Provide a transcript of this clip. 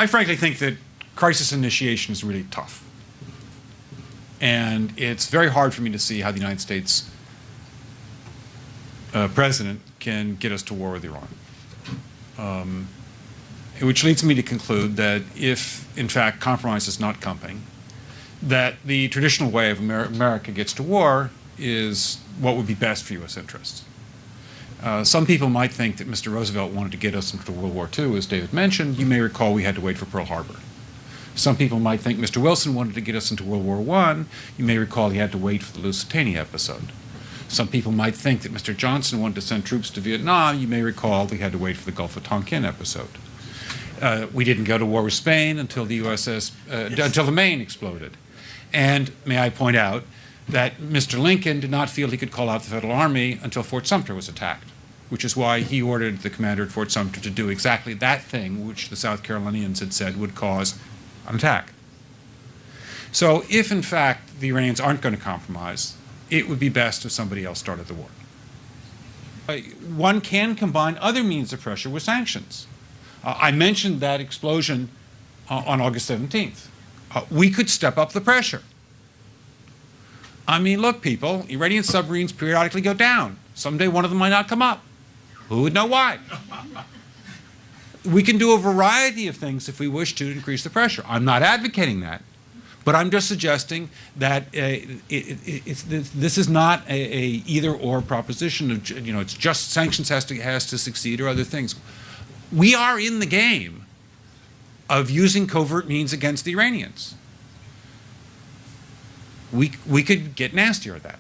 I frankly think that crisis initiation is really tough. And it's very hard for me to see how the United States president can get us to war with Iran. Which leads me to conclude that if, in fact, compromise is not coming, that the traditional way of America gets to war is what would be best for U.S. interests. Some people might think that Mr. Roosevelt wanted to get us into World War II, as David mentioned. You may recall we had to wait for Pearl Harbor. Some people might think Mr. Wilson wanted to get us into World War I. You may recall he had to wait for the Lusitania episode. Some people might think that Mr. Johnson wanted to send troops to Vietnam. You may recall we had to wait for the Gulf of Tonkin episode. We didn't go to war with Spain until the until the Maine exploded. And may I point out that Mr. Lincoln did not feel he could call out the Federal Army until Fort Sumter was attacked, which is why he ordered the commander at Fort Sumter to do exactly that thing which the South Carolinians had said would cause an attack. So if, in fact, the Iranians aren't going to compromise, it would be best if somebody else started the war. One can combine other means of pressure with sanctions. I mentioned that explosion on August 17th. We could step up the pressure. I mean, look, people, Iranian submarines periodically go down. Someday one of them might not come up. Who would know why? We can do a variety of things if we wish to increase the pressure. I'm not advocating that, but I'm just suggesting that this is not a either-or proposition of, it's just sanctions has to succeed or other things. We are in the game of using covert means against the Iranians. We could get nastier at that.